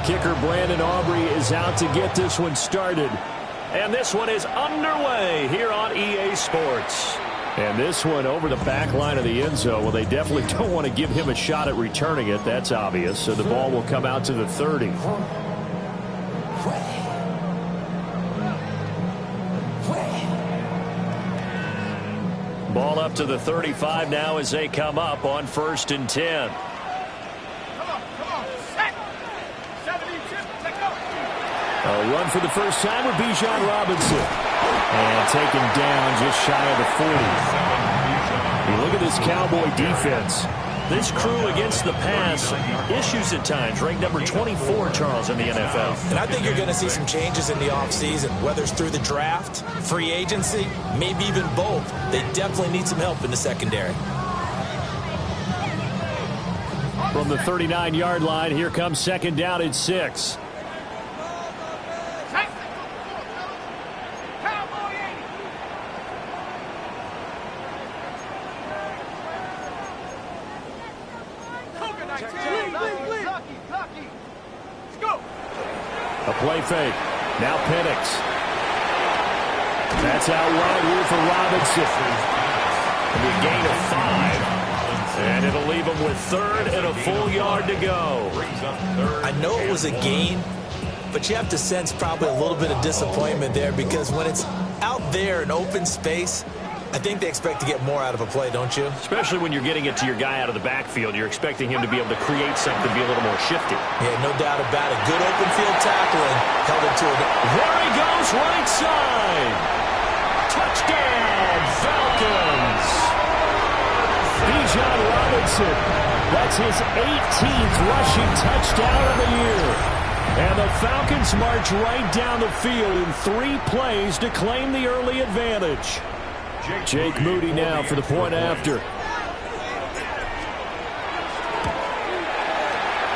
Kicker Brandon Aubrey is out to get this one started. And this one is underway here on EA Sports. And this one over the back line of the end zone. Well, they definitely don't want to give him a shot at returning it. That's obvious. So the ball will come out to the 30. Ball up to the 35 now as they come up on 1st and 10. A run for the first time with Bijan Robinson. And taken down just shy of the 40. You look at this Cowboy defense. This crew against the pass, issues at times. Ranked number 24, Charles, in the NFL. And I think you're going to see some changes in the offseason, whether it's through the draft, free agency, maybe even both. They definitely need some help in the secondary. From the 39-yard line, here comes 2nd down and 6. A play fake. Now Penix. That's out wide here for Robinson. A gain of 5. And it'll leave him with 3rd and a full yard to go. I know it was a gain, but you have to sense probably a little bit of disappointment there, because when it's out there in open space, I think they expect to get more out of a play, don't you? Especially when you're getting it to your guy out of the backfield. You're expecting him to be able to create something, be a little more shifty. Yeah, no doubt about it. Good open field tackling. Held it to it. There he goes, right side. Touchdown, Falcons. Bijan Robinson. That's his 18th rushing touchdown of the year. And the Falcons march right down the field in 3 plays to claim the early advantage. Jake Moody now for the point after.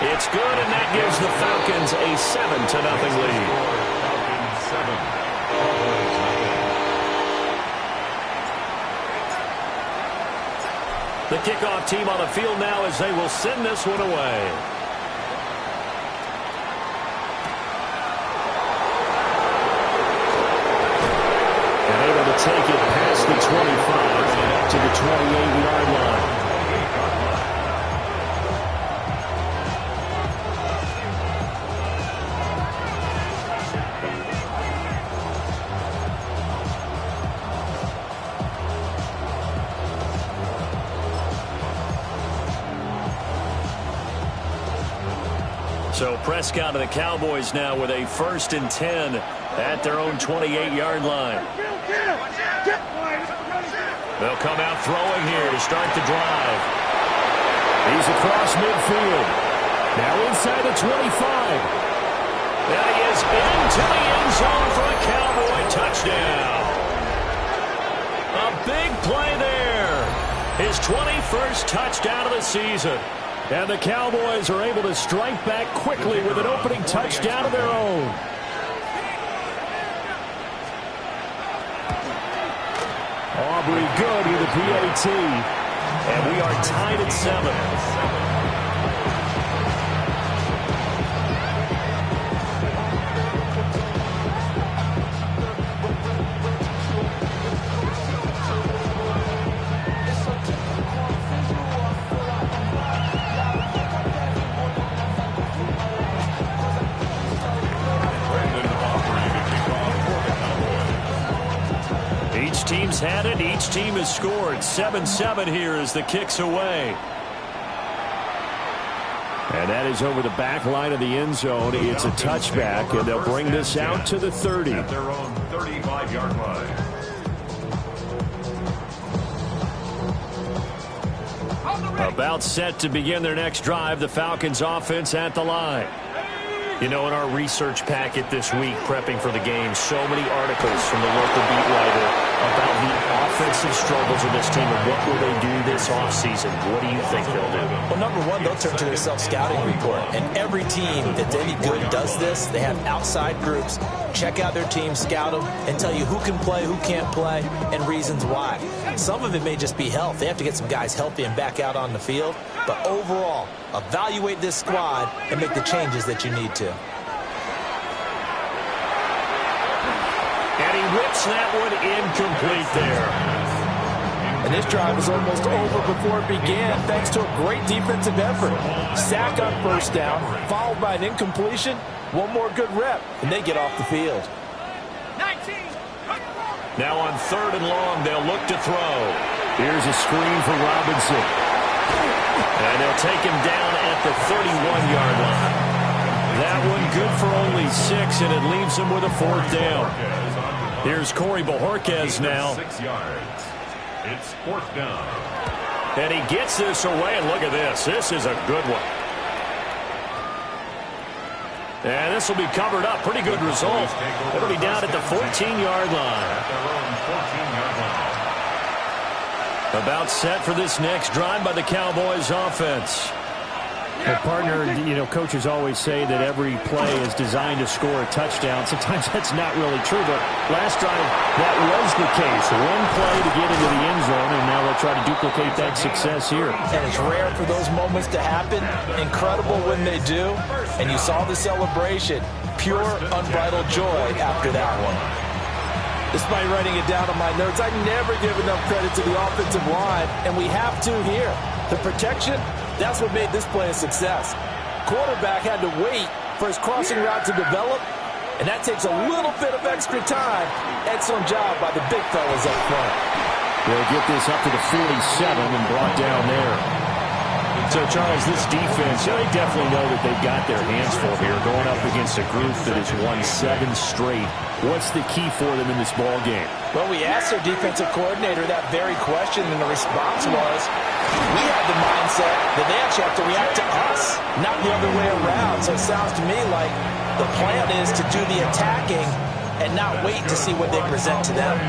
It's good, and that gives the Falcons a 7-0 lead. The kickoff team on the field now as they will send this one away. Take it past the 25 and up to the 28-yard line. So Prescott and the Cowboys now with a 1st and 10 at their own 28-yard line. They'll come out throwing here to start the drive. He's across midfield. Now inside the 25. And he is into the end zone for a Cowboy touchdown. A big play there. His 21st touchdown of the season. And the Cowboys are able to strike back quickly with an opening touchdown of their own. Aubrey good with the PAT. And we are tied at 7. Each team's had it. Each team has scored. 7-7 here as the kick's away. And that is over the back line of the end zone. It's a touchback, and they'll bring this out to the 30. At their own 35-yard line. About set to begin their next drive. The Falcons offense at the line. You know, in our research packet this week, prepping for the game, so many articles from the local beat writer about the offensive struggles of this team and what will they do this offseason. What do you think they'll do? Well, number one, they'll turn to their self-scouting report. And every team that's any good does this. They have outside groups. Check out their team, scout them, and tell you who can play, who can't play, and reasons why. Some of it may just be health. They have to get some guys healthy and back out on the field. But overall, evaluate this squad and make the changes that you need to. And he whips that one incomplete there. And this drive was almost over before it began thanks to a great defensive effort. Sack on first down, followed by an incompletion. One more good rep, and they get off the field. Now on 3rd and long, they'll look to throw. Here's a screen for Robinson. And they'll take him down at the 31-yard line. That one good for only 6, and it leaves him with a 4th down. Here's Corey Bojorquez now. 6 yards. It's 4th down. And he gets this away, and look at this. This is a good one. And this will be covered up. Pretty good result. It'll be down at the 14-yard line. About set for this next drive by the Cowboys offense. Well, partner, you know, coaches always say that every play is designed to score a touchdown. Sometimes that's not really true, but last drive that was the case. One play to get into the end zone, and now they'll try to duplicate that success here. And it's rare for those moments to happen. Incredible when they do. And you saw the celebration. Pure, unbridled joy after that one. Despite writing it down on my notes, I never give enough credit to the offensive line, and we have to here. The protection, that's what made this play a success. Quarterback had to wait for his crossing route to develop, and that takes a little bit of extra time. Excellent job by the big fellas up front. They'll get this up to the 47 and brought down there. So, Charles, this defense, they definitely know that they've got their hands full here, going up against a group that has won 7 straight. What's the key for them in this ball game? Well, we asked their defensive coordinator that very question, and the response was, we have the mindset that they actually have to react to us, not the other way around. So it sounds to me like the plan is to do the attacking and not wait to see what they present to them.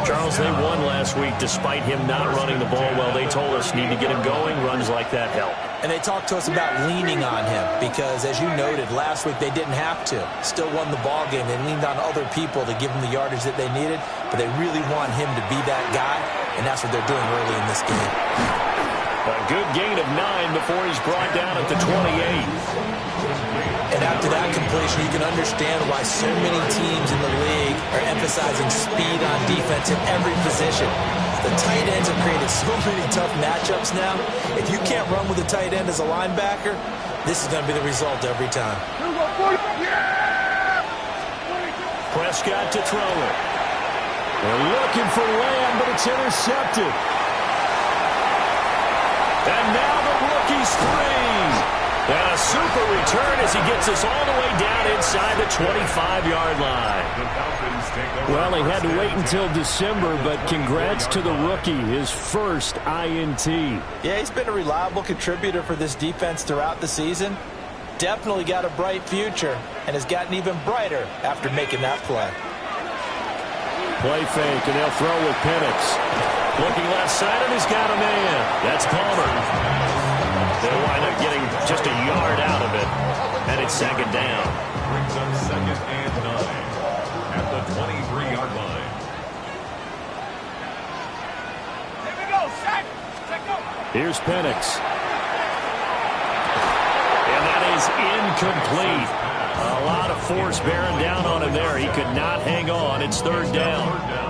Charles, they won last week despite him not running the ball well. They told us need to get him going. Runs like that help. And they talked to us about leaning on him because, as you noted, last week they didn't have to. Still won the ball game. They leaned on other people to give them the yardage that they needed, but they really want him to be that guy, and that's what they're doing early in this game. A good gain of 9 before he's brought down at the 28. And after that completion, you can understand why so many teams in the league are emphasizing speed on defense in every position. The tight ends have created so many tough matchups now. If you can't run with a tight end as a linebacker, this is going to be the result every time. Prescott to throw it. They're looking for Lamb, but it's intercepted. And now the rookie's free. And a super return as he gets us all the way down inside the 25-yard line. Well, he had to wait until December, but congrats to the rookie, his first INT. Yeah, he's been a reliable contributor for this defense throughout the season. Definitely got a bright future and has gotten even brighter after making that play. Play fake, and they'll throw with Penix. Looking left side, and he's got a man. That's Palmer. They'll wind up getting just a yard out of it, and it's 2nd down. Brings up 2nd and 9 at the 23-yard line. Here we go, Shaq. Check go. Here's Penix. And that is incomplete. A lot of force bearing down on him there. He could not hang on. It's 3rd down.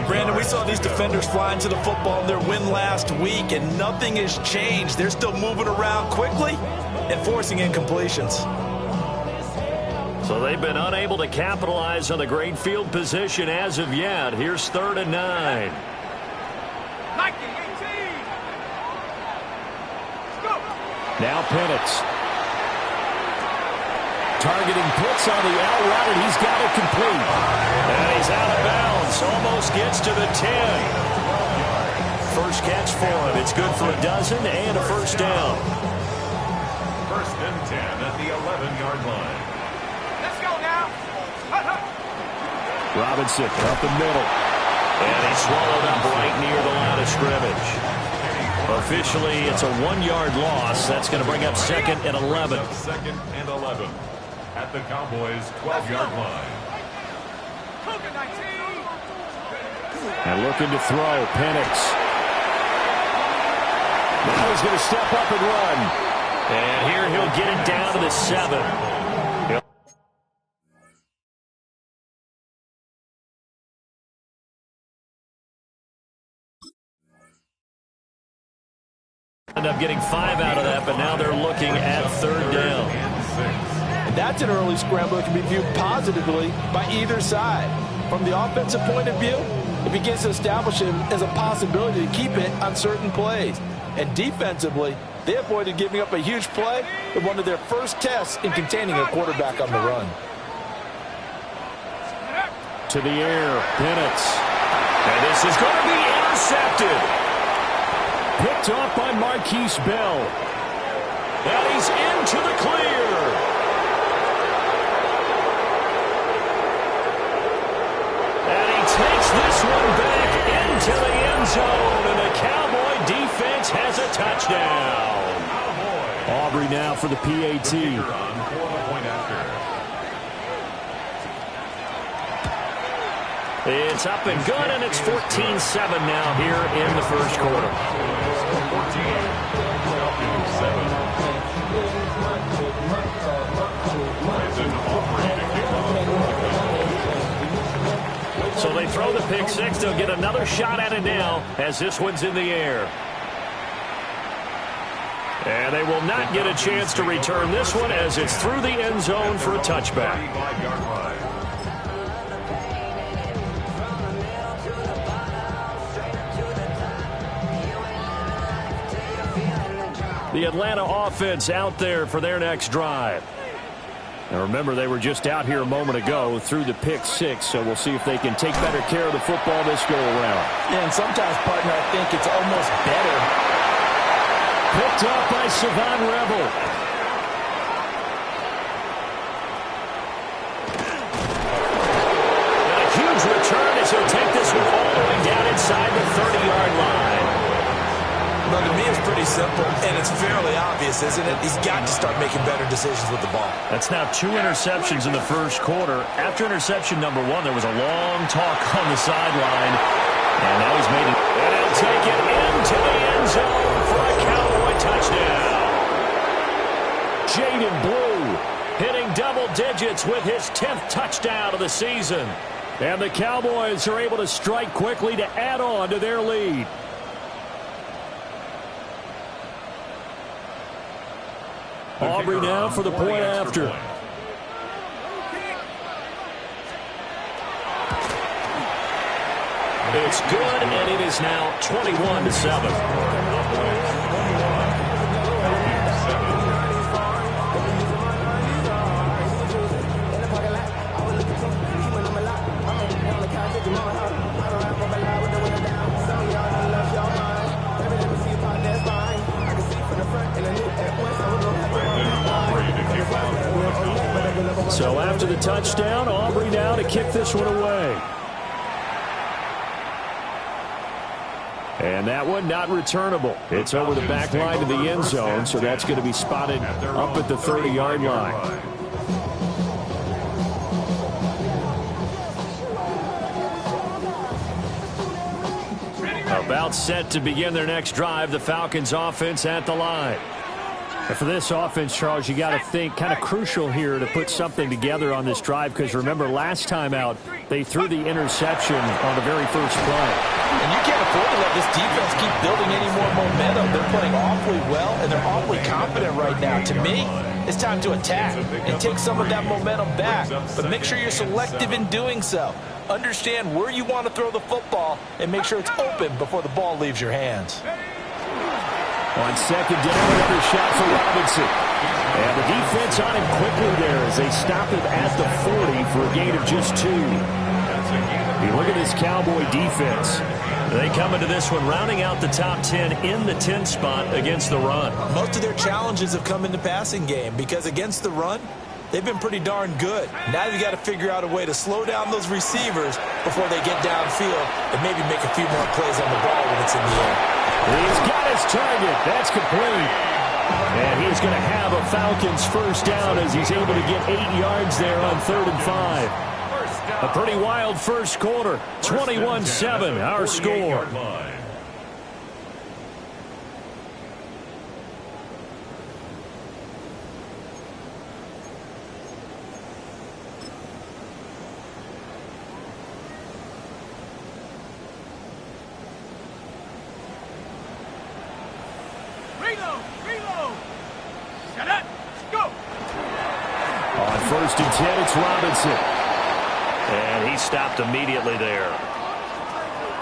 Brandon, we saw these defenders flying to the football in their win last week, and nothing has changed. They're still moving around quickly and forcing incompletions. So they've been unable to capitalize on the great field position as of yet. Here's 3rd and 9. Nike 18. Let's go. Now Penix. Targeting Pitts on the out route, and he's got it complete. And he's out of bounds. Almost gets to the 10. First catch for him. It's good for a dozen and a first down. 1st and 10 at the 11-yard line. Let's go now. Robinson up the middle. And he's swallowed up right near the line of scrimmage. Officially, it's a 1-yard loss. That's going to bring up 2nd and 11. 2nd and 11 at the Cowboys' 12-yard line. Cougar 19. And looking to throw, Penix. Now he's going to step up and run. And here he'll get it down to the 7. End up getting 5 out of that, but now they're looking at 3rd down. And that's an early scramble that can be viewed positively by either side. From the offensive point of view, it begins to establish him as a possibility to keep it on certain plays. And defensively, they avoided giving up a huge play in one of their first tests in containing a quarterback on the run. To the air, Penix. And this is going to be intercepted. Picked off by Marquise Bell. And he's into the clear. And he takes this one back into the end zone. And the Cowboy defense has a touchdown. Aubrey now for the PAT. It's up and good, and it's 14-7 now here in the first quarter. So they throw the pick six. They'll get another shot at it now as this one's in the air. And they will not get a chance to return this one as it's through the end zone for a touchback. The Atlanta offense out there for their next drive. Now remember, they were just out here a moment ago through the pick six, so we'll see if they can take better care of the football this go around. Yeah, and sometimes, partner, I think it's almost better. Picked up by Savon Rebel. And a huge return as he'll take this one all the way down inside the 30-yard line. Well, to me, it's pretty simple, and it's fairly obvious, isn't it? He's got to start making better decisions with the ball. That's now 2 interceptions in the first quarter. After interception number 1, there was a long talk on the sideline. And now he's made it. And he'll take it into the end zone for a Cowboy touchdown. Jaden Blue hitting double digits with his 10th touchdown of the season. And the Cowboys are able to strike quickly to add on to their lead. Aubrey now for the point after. It's good, and it is now 21-7. So after the touchdown, Aubrey now to kick this one away. And that one not returnable. It's over the back line to the end zone, so that's going to be spotted up at the 30-yard line. About set to begin their next drive, the Falcons offense at the line. And for this offense, Charles, you got to think kind of crucial here to put something together on this drive, because remember last time out they threw the interception on the very first play. And you can't afford to let this defense keep building any more momentum. They're playing awfully well, and they're awfully confident right now. To me, it's time to attack and take some of that momentum back. But make sure you're selective in doing so. Understand where you want to throw the football and make sure it's open before the ball leaves your hands. On second down, another shot for Robinson. And the defense on him quickly there as they stop him at the 40 for a gain of just 2. You look at this Cowboy defense. They come into this one rounding out the top 10 in the 10 spot against the run. Most of their challenges have come in the passing game because against the run, they've been pretty darn good. Now you've got to figure out a way to slow down those receivers before they get downfield and maybe make a few more plays on the ball when it's in the air. He's got his target. That's complete. And he's going to have a Falcons first down as he's able to get 8 yards there on 3rd and 5. A pretty wild first quarter. 21-7, our score. Reload. Set up. Go. On 1st and 10, it's Robinson. And he stopped immediately there.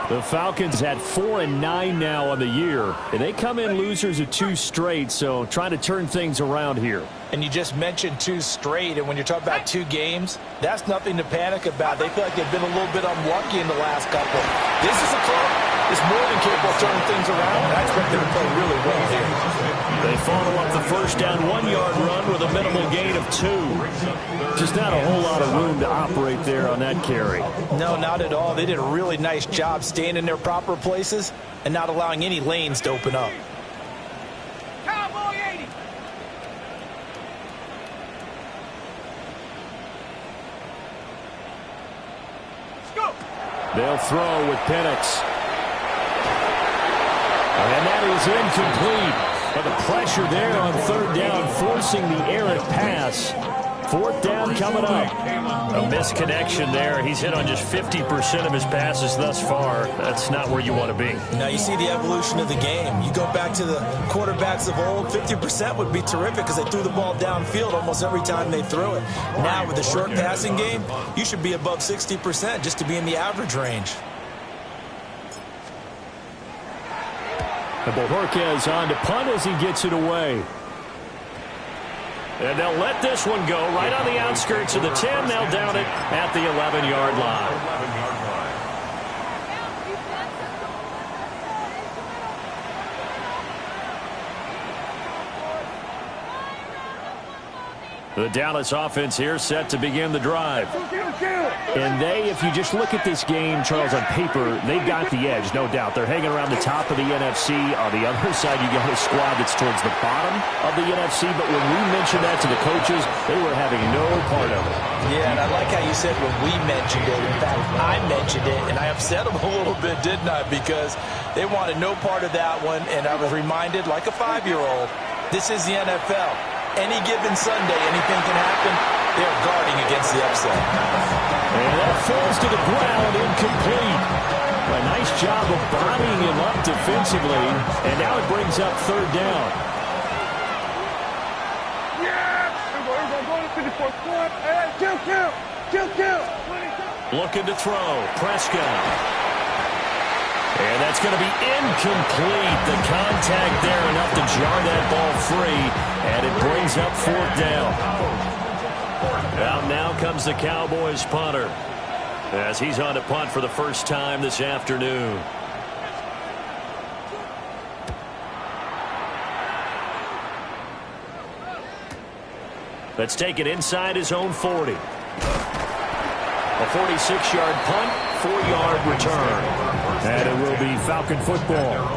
The Falcons at 4-9 now on the year. And they come in losers of 2 straight, so trying to turn things around here. And you just mentioned 2 straight, and when you're talking about 2 games, that's nothing to panic about. They feel like they've been a little bit unlucky in the last couple. This is a club that's more than capable of turning things around, and I expect them to play really well here. They follow up the first down 1-yard run with a minimal gain of 2. Just not a whole lot of room to operate there on that carry. No, not at all. They did a really nice job staying in their proper places and not allowing any lanes to open up. Cowboy 80. Let's go. They'll throw with Penix. And that is incomplete. But the pressure there on 3rd down, forcing the errant pass. 4th down coming up. A misconnection there. He's hit on just 50% of his passes thus far. That's not where you want to be. Now you see the evolution of the game. You go back to the quarterbacks of old, 50% would be terrific because they threw the ball downfield almost every time they threw it. Now with the short passing game, you should be above 60% just to be in the average range. And Bojorquez on to punt as he gets it away. And they'll let this one go right on the outskirts of the 10. They'll down it at the 11-yard line. The Dallas offense here set to begin the drive. And they, if you just look at this game, Charles, on paper, they've got the edge, no doubt. They're hanging around the top of the NFC. On the other side, you got a squad that's towards the bottom of the NFC. But when we mentioned that to the coaches, they were having no part of it. Yeah, and I like how you said when we mentioned it. In fact, I mentioned it, and I upset them a little bit, didn't I? Because they wanted no part of that one, and I was reminded, like a 5-year-old, this is the NFL. Any given Sunday, anything can happen. They're guarding against the upset. And that falls to the ground, incomplete. A nice job of bodying him up defensively. And now it brings up 3rd down. Looking to throw. Prescott. And that's going to be incomplete. The contact there enough to jar that ball free. And it brings up 4th down. Now comes the Cowboys punter as he's on to punt for the first time this afternoon. Let's take it inside his own 40. A 46-yard punt, 4-yard return. And it will be Falcon football.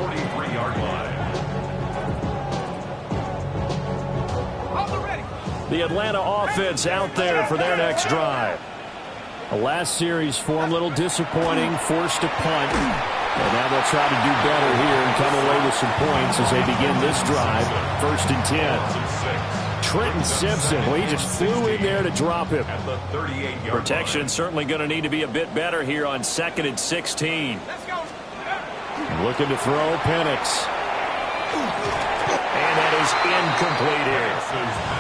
43-yard line. The Atlanta offense out there for their next drive. The last series for him, a little disappointing, forced to punt. And now they'll try to do better here and come away with some points as they begin this drive. 1st and 10. Trenton Simpson, well, he just flew in there to drop him. At the 38-yard Protection certainly going to need to be a bit better here on 2nd and 16. Let's go. Looking to throw, Penix. And that is incomplete here.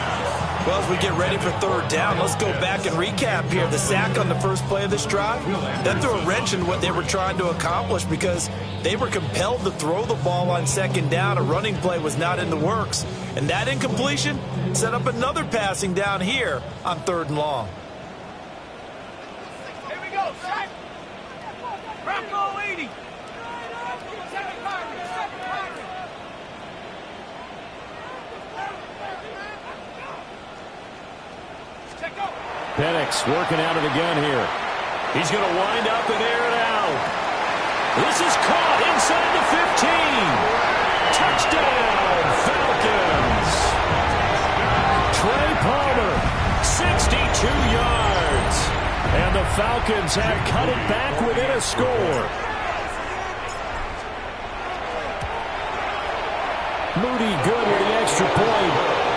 Well, as we get ready for 3rd down, let's go back and recap here. The sack on the first play of this drive, that threw a wrench in what they were trying to accomplish because they were compelled to throw the ball on 2nd down. A running play was not in the works. And that incompletion set up another passing down here on 3rd and long. Here we go, Shaq. Bronco 80. Penix working out of the gun here. He's going to wind up and air it out. This is caught inside the 15. Touchdown, Falcons. Trey Palmer, 62 yards. And And the Falcons have cut it back within a score. Moody good with the extra point.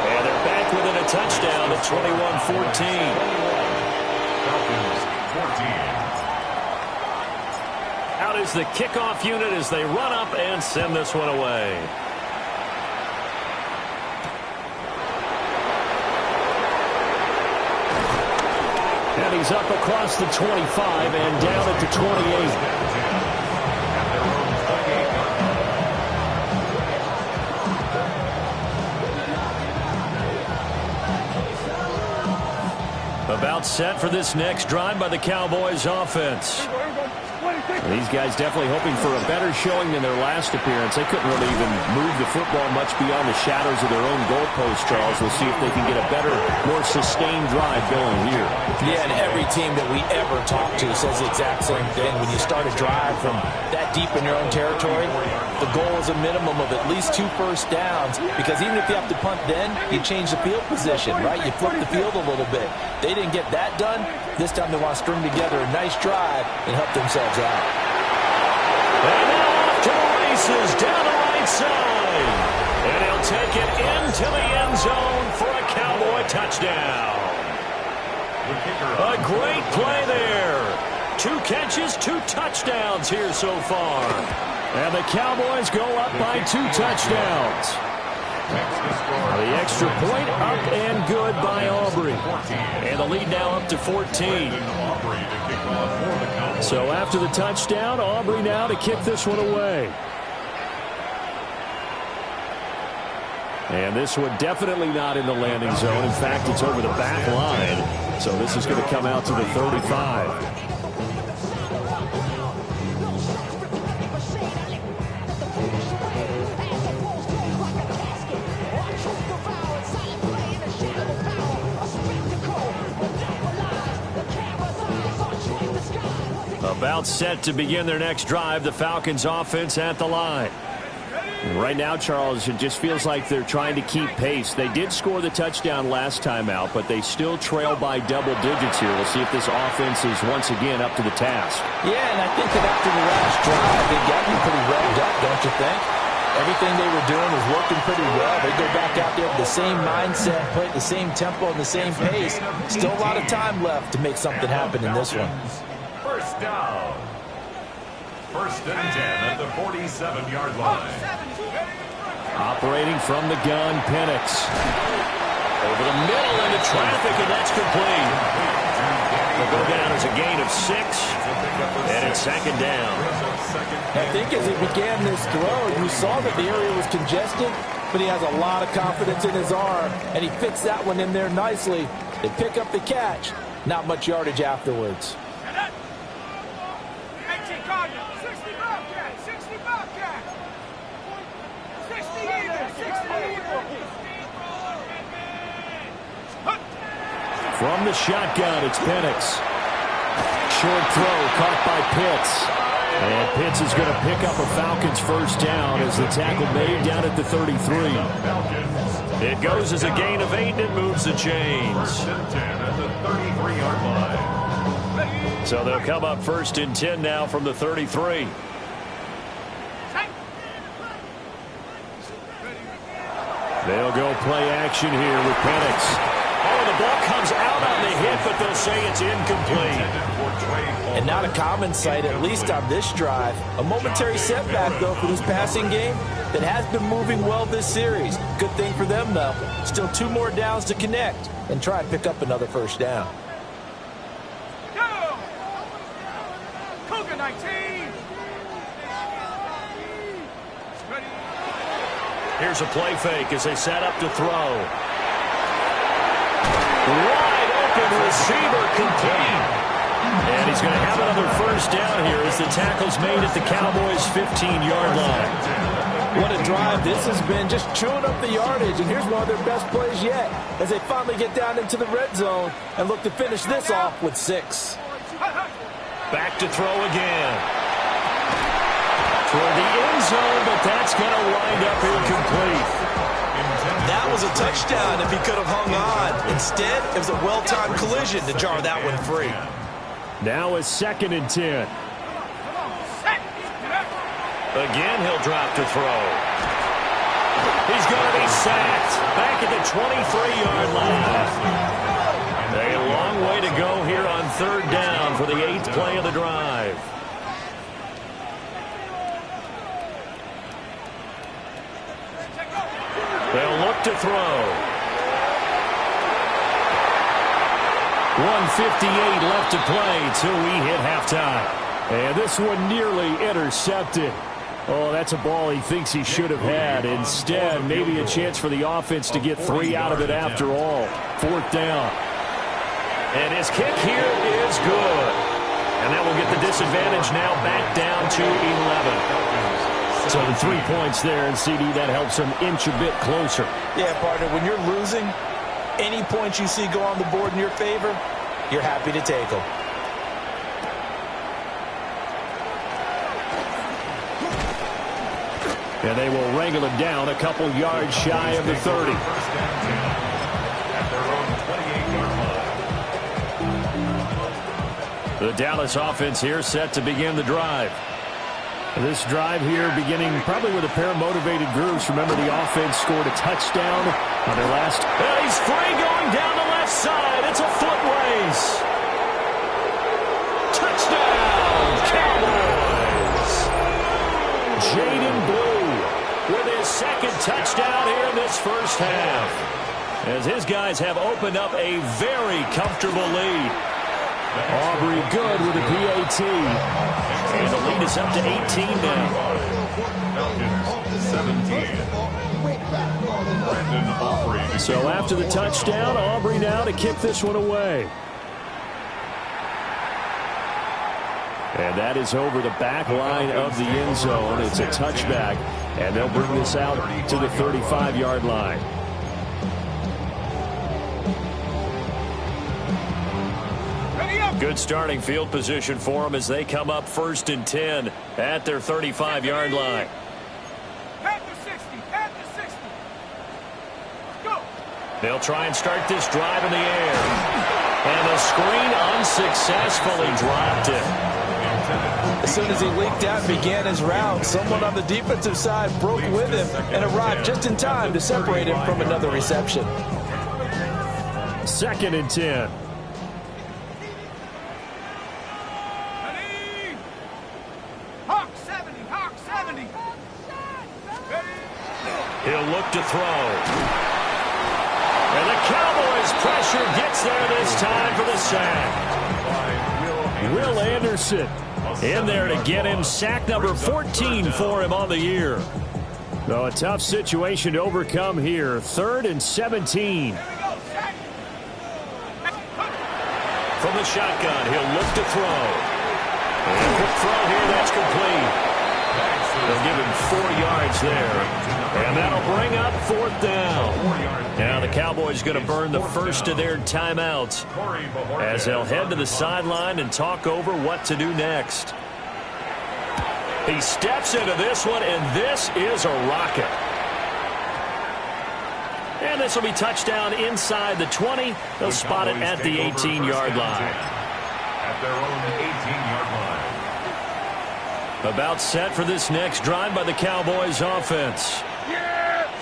And they're back within a touchdown at 21-14. Falcons 14. Out is the kickoff unit as they run up and send this one away. And he's up across the 25 and down at the 28. About set for this next drive by the Cowboys offense. These guys definitely hoping for a better showing than their last appearance. They couldn't really even move the football much beyond the shadows of their own goalpost, Charles. We'll see if they can get a better, more sustained drive going here. Yeah, and every team that we ever talk to says the exact same thing. When you start a drive from that deep in your own territory, the goal is a minimum of at least 2 first downs, because even if you have to punt then, you change the field position, right? You flip the field a little bit. They didn't get that done. This time they want to string together a nice drive and help themselves out. And now off to the races down the right side. And he'll take it into the end zone for a Cowboy touchdown. A great play there. 2 catches, 2 touchdowns here so far. And the Cowboys go up by 2 touchdowns. The extra point up and good by Aubrey. And the lead now up to 14. So after the touchdown, Aubrey now to kick this one away. And this one definitely not in the landing zone. In fact, it's over the back line. So this is going to come out to the 35. About set to begin their next drive, the Falcons offense at the line. Right now, Charles, it just feels like they're trying to keep pace. They did score the touchdown last time out, but they still trail by double digits here. We'll see if this offense is once again up to the task. Yeah, and I think that after the last drive, they got me pretty revved up, don't you think? Everything they were doing was working pretty well. They go back out there with the same mindset, play at the same tempo and the same pace. Still a lot of time left to make something happen in this one. First down. 1st and 10 at the 47-yard line. Operating from the gun, Penix. Over the middle into traffic, and that's complete. They'll go down as a gain of 6, and it's 2nd down. I think as he began this throw, you saw that the area was congested, but he has a lot of confidence in his arm, and he fits that one in there nicely. They pick up the catch, not much yardage afterwards. 60 Bobcat, 60 Bobcat. 60 Eagles, 60 Eagles. From the shotgun, it's Penix. Short throw caught by Pitts. And Pitts is going to pick up a Falcons first down as the tackle made down at the 33. It goes as a gain of 8, and it moves the chains. 1st and 10 at the 33-yard line. So they'll come up 1st and 10 now from the 33. They'll go play action here with Penix. Oh, the ball comes out on the hit, but they'll say it's incomplete. And not a common sight, at least on this drive. A momentary setback, though, for this passing game that has been moving well this series. Good thing for them, though. Still 2 more downs to connect and try and pick up another first down. Go! Cougar 19. Here's a play fake as they set up to throw. Wide open receiver complete. And he's going to have another first down here as the tackle's made at the Cowboys' 15-yard line. What a drive this has been, just chewing up the yardage. And here's one of their best plays yet as they finally get down into the red zone and look to finish this off with 6. Back to throw again. For the end zone, but that's going to wind up incomplete. That was a touchdown if he could have hung on. Instead, it was a well-timed collision to jar that one free. Now it's 2nd and 10. Again, he'll drop to throw. He's going to be sacked back at the 23-yard line. A long way to go here on 3rd down for the 8th play of the drive. They'll look to throw. 1:58 left to play till we hit halftime. And this one nearly intercepted. Oh, that's a ball he thinks he should have had. Instead, maybe a chance for the offense to get 3 out of it after all. 4th down. And his kick here is good. And that will get the disadvantage now back down to 11. So the 3 points there, and CD, that helps him inch a bit closer. Yeah, partner, when you're losing, any points you see go on the board in your favor, you're happy to take them. And they will wrangle him down a couple yards shy of the 30. The Dallas offense here set to begin the drive. This drive here beginning probably with a pair of motivated groups. Remember, the offense scored a touchdown on their last. And he's free going down the left side. It's a foot race. Touchdown, Cowboys. Biglew With his 2nd touchdown here in this first half, as his guys have opened up a very comfortable lead. Aubrey good with a PAT. And the lead is up to 18 now. So after the touchdown, Aubrey now to kick this one away. And that is over the back line of the end zone. It's a touchback, and they'll bring this out to the 35-yard line. Good starting field position for them as they come up 1st and 10 at their 35-yard line. Pat the 60. Pat the 60. Go. They'll try and start this drive in the air. And the screen unsuccessfully dropped it. As soon as he leaked out and began his route, someone on the defensive side broke with him and arrived just in time to separate him from another reception. 2nd and 10. Hawk 70. Hawk 70. He'll look to throw. And the Cowboys pressure gets there this time for the sack. Will Anderson in there to get him. Sack number 14 for him on the year. Though a tough situation to overcome here. 3rd and 17. From the shotgun, he'll look to throw. And a quick throw here, that's complete. They'll give him 4 yards there. And that'll bring up 4th down. Now the Cowboys going to burn the first of their timeouts as they'll head to the sideline and talk over what to do next. He steps into this one, and this is a rocket. And this will be touchdown inside the 20. They'll spot it at the 18-yard line. At their own 18-yard line. About set for this next drive by the Cowboys offense.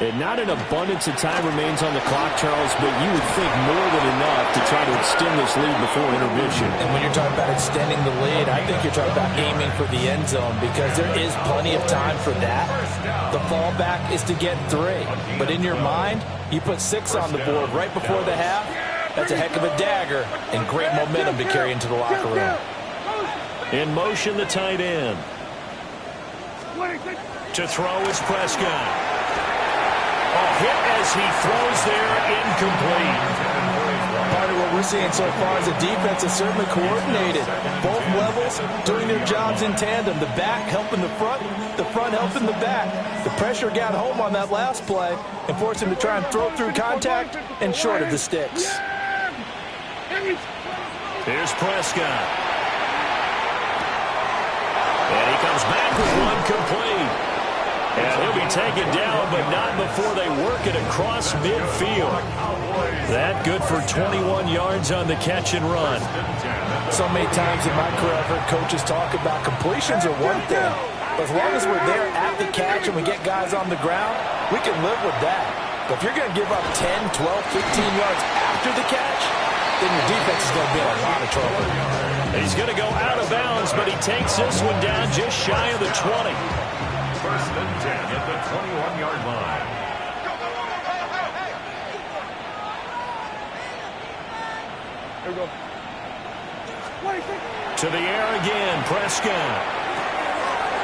And not an abundance of time remains on the clock, Charles, but you would think more than enough to try to extend this lead before intermission. And when you're talking about extending the lead, I think you're talking about aiming for the end zone because there is plenty of time for that. The fallback is to get 3. But in your mind, you put 6 on the board right before the half. That's a heck of a dagger and great momentum to carry into the locker room. In motion, the tight end. To throw is Prescott. A hit as he throws there, incomplete. Part of what we're seeing so far is the defense is certainly coordinated. Both levels doing their jobs in tandem. The back helping the front helping the back. The pressure got home on that last play and forced him to try and throw through contact and short of the sticks. Here's Prescott. And he comes back with one complete. And he'll be taken down, but not before they work it across midfield. That good for 21 yards on the catch and run. So many times in my career I've heard coaches talk about completions are one thing, but as long as we're there at the catch and we get guys on the ground, we can live with that. But if you're going to give up 10, 12, 15 yards after the catch, then your defense is going to be in a lot of trouble. He's going to go out of bounds, but he takes this one down just shy of the 20. First and 10 at the 21-yard line. Here we go. To the air again, Prescott.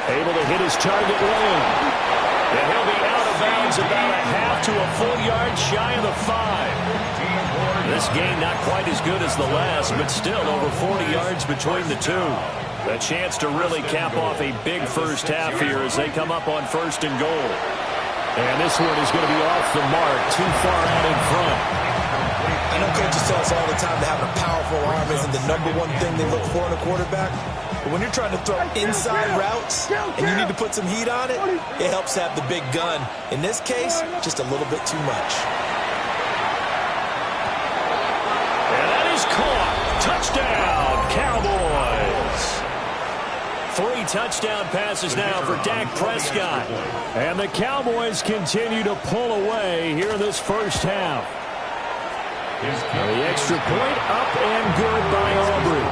Able to hit his target lane. And he'll be out of bounds about a half to a full yard shy of the 5. This game not quite as good as the last, but still over 40 yards between the two. A chance to really cap off a big first half here as they come up on 1st and goal. And this one is going to be off the mark, too far out in front. I know coaches tell us all the time that having a powerful arm isn't the #1 thing they look for in a quarterback. But when you're trying to throw inside routes and you need to put some heat on it, it helps have the big gun. In this case, just a little bit too much. And that is caught. Touchdown, Cowboys. 3 touchdown passes now for Dak Prescott. And the Cowboys continue to pull away here in this first half. The extra point up and good by Aubrey.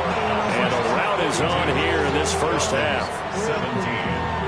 And a rout is on here in this first half. 17.